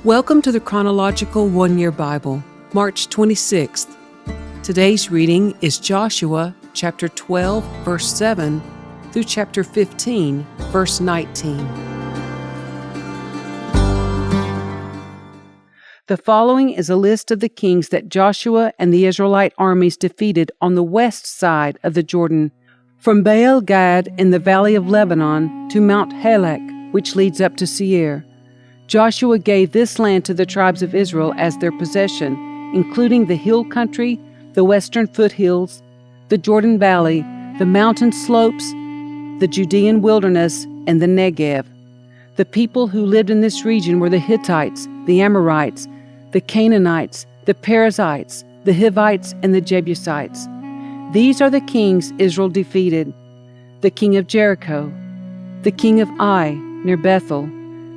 Welcome to the Chronological One-Year Bible, March 26th. Today's reading is Joshua chapter 12, verse 7 through chapter 15, verse 19. The following is a list of the kings that Joshua and the Israelite armies defeated on the west side of the Jordan, from Baal Gad in the valley of Lebanon to Mount Halak, which leads up to Seir. Joshua gave this land to the tribes of Israel as their possession, including the hill country, the western foothills, the Jordan Valley, the mountain slopes, the Judean wilderness, and the Negev. The people who lived in this region were the Hittites, the Amorites, the Canaanites, the Perizzites, the Hivites, and the Jebusites. These are the kings Israel defeated: the king of Jericho, the king of Ai near Bethel,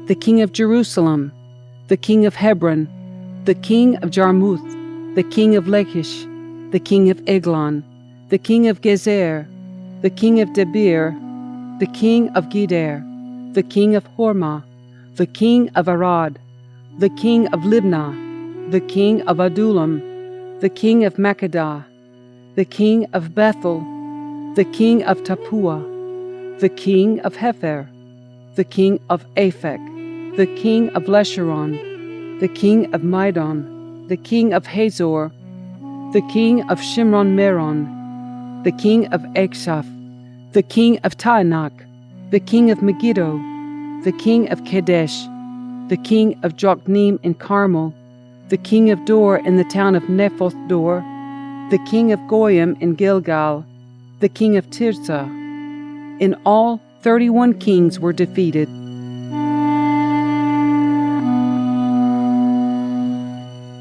the king of Jerusalem, the king of Hebron, the king of Jarmuth, the king of Lachish, the king of Eglon, the king of Gezer, the king of Debir, the king of Geder, the king of Hormah, the king of Arad, the king of Libnah, the king of Adullam, the king of Makkedah, the king of Bethel, the king of Tappuah, the king of Hepher, the king of Aphek, the king of Lesharon, the king of Midon, the king of Hazor, the king of Shimron-Meron, the king of Akshaph, the king of Taanach, the king of Megiddo, the king of Kadesh, the king of Jokneam in Carmel, the king of Dor in the town of Nephoth Dor, the king of Goyim in Gilgal, the king of Tirzah. In all, 31 kings were defeated.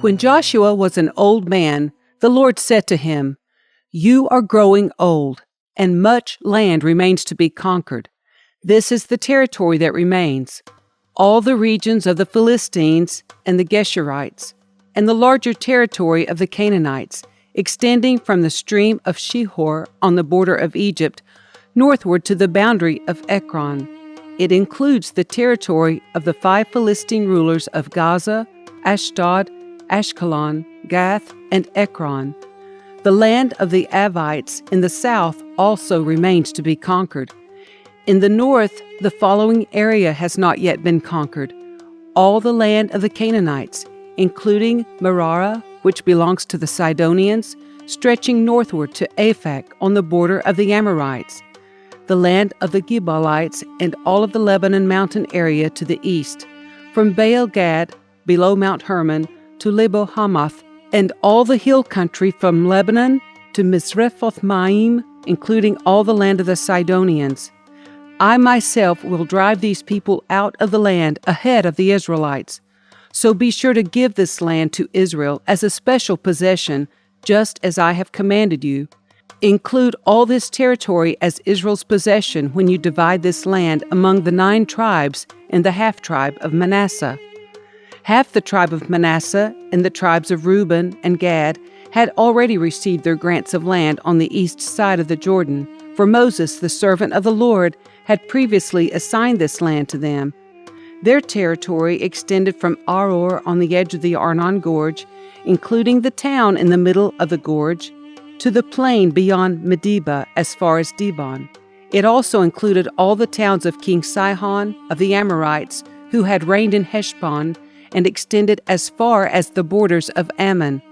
When Joshua was an old man, the Lord said to him, "You are growing old, and much land remains to be conquered. This is the territory that remains: all the regions of the Philistines and the Geshurites, and the larger territory of the Canaanites, extending from the stream of Shihor on the border of Egypt northward to the boundary of Ekron. It includes the territory of the 5 Philistine rulers of Gaza, Ashdod, Ashkelon, Gath, and Ekron. The land of the Avites in the south also remains to be conquered. In the north, the following area has not yet been conquered: all the land of the Canaanites, including Merara, which belongs to the Sidonians, stretching northward to Aphek on the border of the Amorites, the land of the Gebalites, and all of the Lebanon mountain area to the east, from Baal Gad, below Mount Hermon, to Lebo Hamath, and all the hill country from Lebanon to Misrephoth Maim, including all the land of the Sidonians. I myself will drive these people out of the land ahead of the Israelites. So be sure to give this land to Israel as a special possession, just as I have commanded you. Include all this territory as Israel's possession when you divide this land among the 9 tribes and the half-tribe of Manasseh." Half the tribe of Manasseh and the tribes of Reuben and Gad had already received their grants of land on the east side of the Jordan, for Moses, the servant of the Lord, had previously assigned this land to them. Their territory extended from Aror on the edge of the Arnon Gorge, including the town in the middle of the gorge, to the plain beyond Medeba as far as Dibon. It also included all the towns of King Sihon of the Amorites, who had reigned in Heshbon, and extended as far as the borders of Ammon.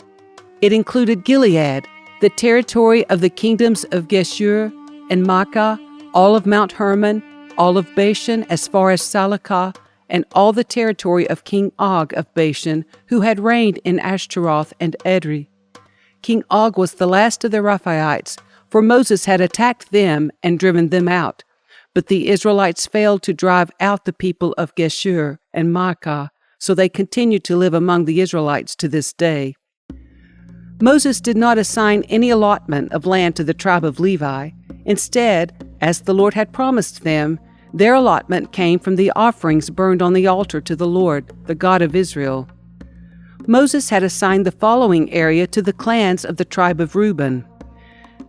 It included Gilead, the territory of the kingdoms of Geshur and Maacah, all of Mount Hermon, all of Bashan as far as Salakah, and all the territory of King Og of Bashan, who had reigned in Ashtaroth and Edrei. King Og was the last of the Rephaites, for Moses had attacked them and driven them out. But the Israelites failed to drive out the people of Geshur and Maacah, so they continued to live among the Israelites to this day. Moses did not assign any allotment of land to the tribe of Levi. Instead, as the Lord had promised them, their allotment came from the offerings burned on the altar to the Lord, the God of Israel. Moses had assigned the following area to the clans of the tribe of Reuben.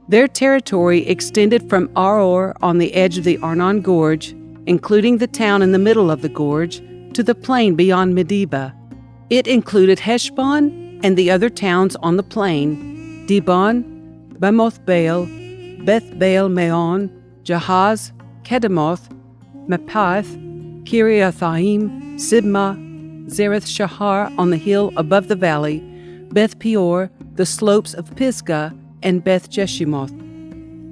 Their territory extended from Aror on the edge of the Arnon Gorge, including the town in the middle of the gorge, to the plain beyond Medeba, It included Heshbon and the other towns on the plain, Dibon, Bamoth Baal, Beth Baal Meon, Jahaz, Kedemoth, Mepath, Kiriathaim, Sibmah, Zareth Shahar on the hill above the valley, Beth Peor, the slopes of Pisgah, and Beth Jeshimoth.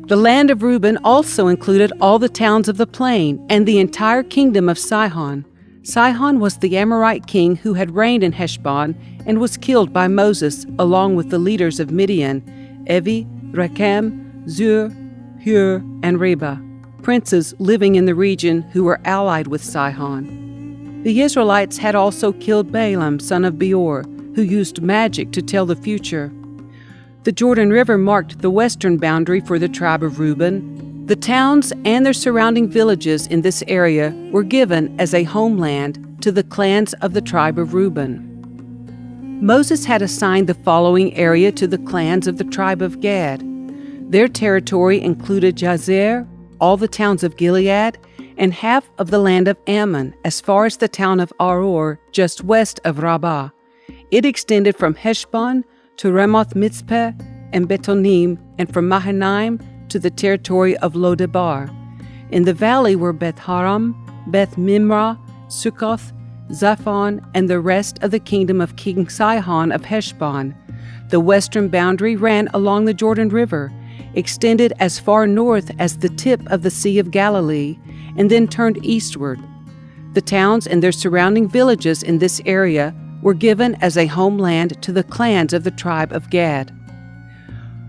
The land of Reuben also included all the towns of the plain and the entire kingdom of Sihon. Sihon was the Amorite king who had reigned in Heshbon and was killed by Moses along with the leaders of Midian, Evi, Rechem, Zur, Hur, and Reba, princes living in the region who were allied with Sihon. The Israelites had also killed Balaam, son of Beor, who used magic to tell the future. The Jordan River marked the western boundary for the tribe of Reuben. The towns and their surrounding villages in this area were given as a homeland to the clans of the tribe of Reuben. Moses had assigned the following area to the clans of the tribe of Gad. Their territory included Jazer, all the towns of Gilead, and half of the land of Ammon, as far as the town of Aror, just west of Rabbah. It extended from Heshbon to Ramoth Mitzpeh and Betonim, and from Mahanaim to the territory of Lodebar. In the valley were Beth Haram, Beth Mimrah, Sukkoth, Zaphon, and the rest of the kingdom of King Sihon of Heshbon. The western boundary ran along the Jordan River, extended as far north as the tip of the Sea of Galilee, and then turned eastward. The towns and their surrounding villages in this area were given as a homeland to the clans of the tribe of Gad.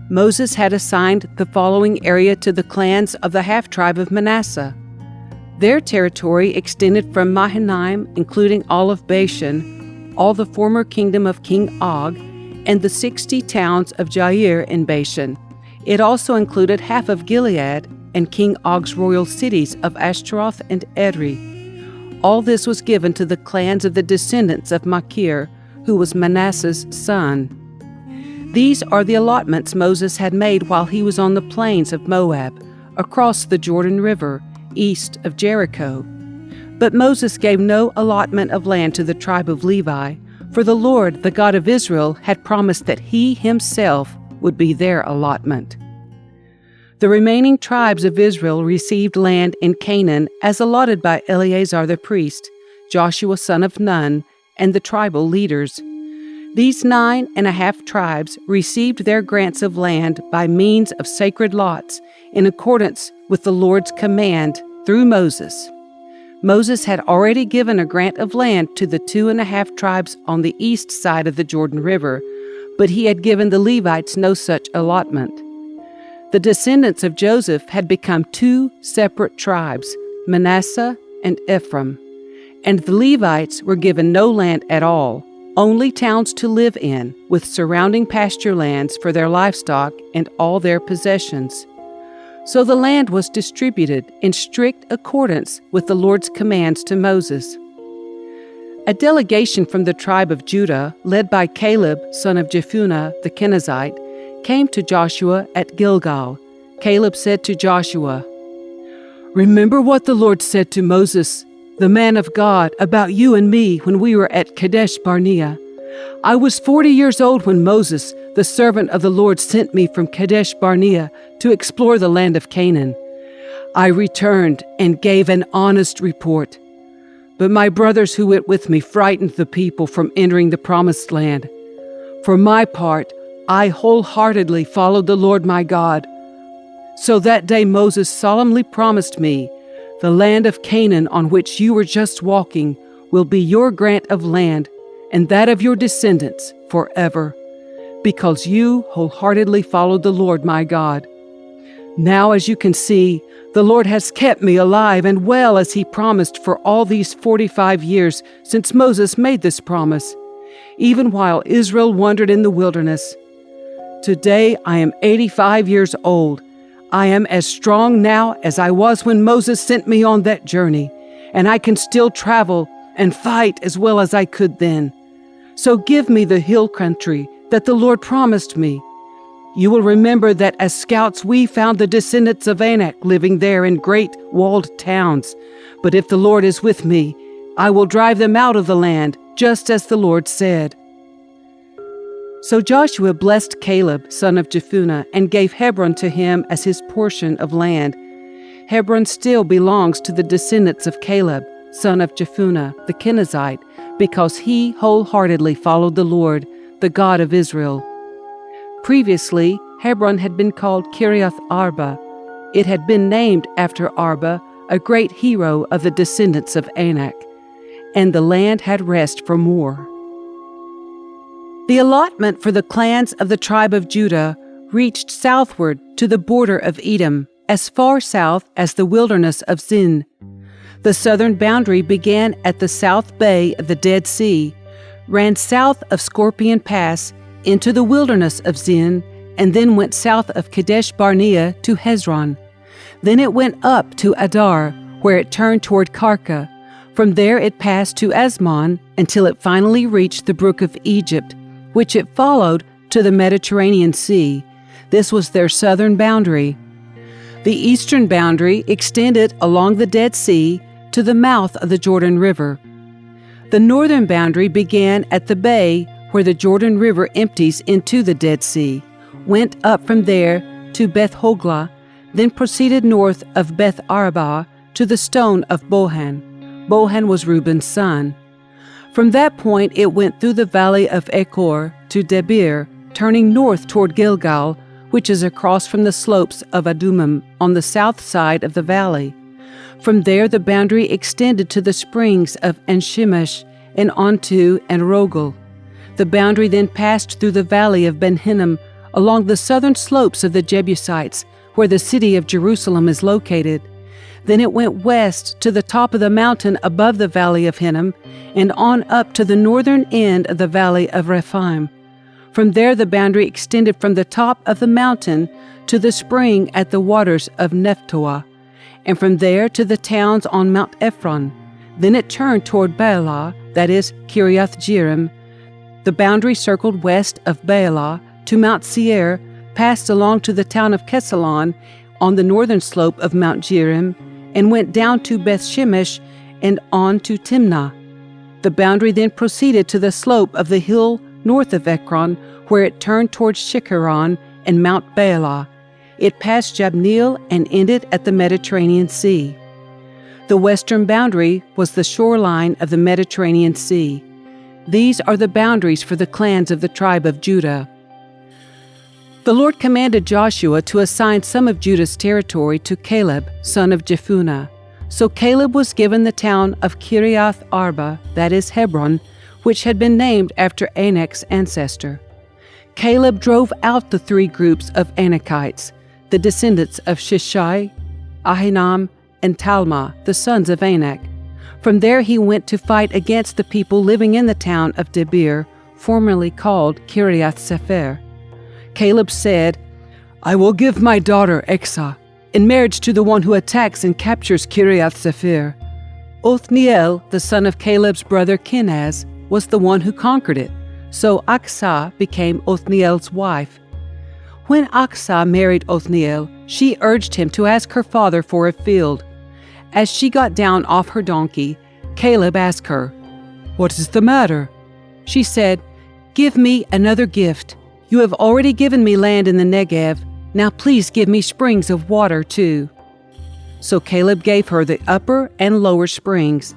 Moses had assigned the following area to the clans of the half-tribe of Manasseh. Their territory extended from Mahanaim, including all of Bashan, all the former kingdom of King Og, and the 60 towns of Jair in Bashan. It also included half of Gilead and King Og's royal cities of Ashtaroth and Edrei. All this was given to the clans of the descendants of Machir, who was Manasseh's son. These are the allotments Moses had made while he was on the plains of Moab, across the Jordan River, east of Jericho. But Moses gave no allotment of land to the tribe of Levi, for the Lord, the God of Israel, had promised that he himself would be their allotment. The remaining tribes of Israel received land in Canaan as allotted by Eleazar the priest, Joshua son of Nun, and the tribal leaders. These 9.5 tribes received their grants of land by means of sacred lots in accordance with the Lord's command through Moses. Moses had already given a grant of land to the 2.5 tribes on the east side of the Jordan River, but he had given the Levites no such allotment. The descendants of Joseph had become 2 separate tribes, Manasseh and Ephraim, and the Levites were given no land at all, only towns to live in, with surrounding pasture lands for their livestock and all their possessions. So the land was distributed in strict accordance with the Lord's commands to Moses. A delegation from the tribe of Judah, led by Caleb, son of Jephunneh the Kenizzite, came to Joshua at Gilgal. Caleb said to Joshua, "Remember what the Lord said to Moses, the man of God, about you and me when we were at Kadesh Barnea. I was 40 years old when Moses, the servant of the Lord, sent me from Kadesh Barnea to explore the land of Canaan. I returned and gave an honest report. But my brothers who went with me frightened the people from entering the promised land. For my part, I wholeheartedly followed the Lord my God. So that day Moses solemnly promised me, the land of Canaan on which you were just walking will be your grant of land and that of your descendants forever, because you wholeheartedly followed the Lord my God. Now, as you can see, the Lord has kept me alive and well as he promised for all these 45 years since Moses made this promise, even while Israel wandered in the wilderness. Today I am 85 years old. I am as strong now as I was when Moses sent me on that journey, and I can still travel and fight as well as I could then. So give me the hill country that the Lord promised me. You will remember that as scouts we found the descendants of Anak living there in great walled towns. But if the Lord is with me, I will drive them out of the land just as the Lord said. So Joshua blessed Caleb, son of Jephunneh, and gave Hebron to him as his portion of land. Hebron still belongs to the descendants of Caleb, son of Jephunneh, the Kenizzite, because he wholeheartedly followed the Lord, the God of Israel. Previously, Hebron had been called Kiriath Arba. It had been named after Arba, a great hero of the descendants of Anak, and the land had rest from war. The allotment for the clans of the tribe of Judah reached southward to the border of Edom, as far south as the wilderness of Zin. The southern boundary began at the south bay of the Dead Sea, ran south of Scorpion Pass into the wilderness of Zin, and then went south of Kadesh Barnea to Hezron. Then it went up to Adar, where it turned toward Karka. From there it passed to Asmon until it finally reached the brook of Egypt, which it followed to the Mediterranean Sea. This was their southern boundary. The eastern boundary extended along the Dead Sea to the mouth of the Jordan River. The northern boundary began at the bay where the Jordan River empties into the Dead Sea, went up from there to Beth Hoglah, then proceeded north of Beth Arabah to the stone of Bohan. Bohan was Reuben's son. From that point it went through the valley of Achor to Debir, turning north toward Gilgal, which is across from the slopes of Adumim on the south side of the valley. From there the boundary extended to the springs of En-Shemesh and on to En-Rogel. The boundary then passed through the valley of Ben Hinnom along the southern slopes of the Jebusites, where the city of Jerusalem is located. Then it went west to the top of the mountain above the valley of Hinnom and on up to the northern end of the valley of Rephaim. From there the boundary extended from the top of the mountain to the spring at the waters of Nephtoah, and from there to the towns on Mount Ephron. Then it turned toward Baalah, that is, Kiriath Jearim. The boundary circled west of Baalah to Mount Seir, passed along to the town of Kesalon on the northern slope of Mount Jearim, and went down to Beth Shemesh and on to Timnah. The boundary then proceeded to the slope of the hill north of Ekron, where it turned towards Shikharon and Mount Baalah. It passed Jabneel and ended at the Mediterranean Sea. The western boundary was the shoreline of the Mediterranean Sea. These are the boundaries for the clans of the tribe of Judah. The Lord commanded Joshua to assign some of Judah's territory to Caleb, son of Jephunneh. So Caleb was given the town of Kiriath Arba, that is Hebron, which had been named after Anak's ancestor. Caleb drove out the three groups of Anakites, the descendants of Shishai, Ahinam, and Talmah, the sons of Anak. From there he went to fight against the people living in the town of Debir, formerly called Kiriath Sefer. Caleb said, "I will give my daughter Exah in marriage to the one who attacks and captures Kiriath Sefer." Othniel, the son of Caleb's brother Kenaz, was the one who conquered it, so Aksah became Othniel's wife. When Aksah married Othniel, she urged him to ask her father for a field. As she got down off her donkey, Caleb asked her, "What is the matter?" She said, "Give me another gift. You have already given me land in the Negev. Now please give me springs of water too." So Caleb gave her the upper and lower springs,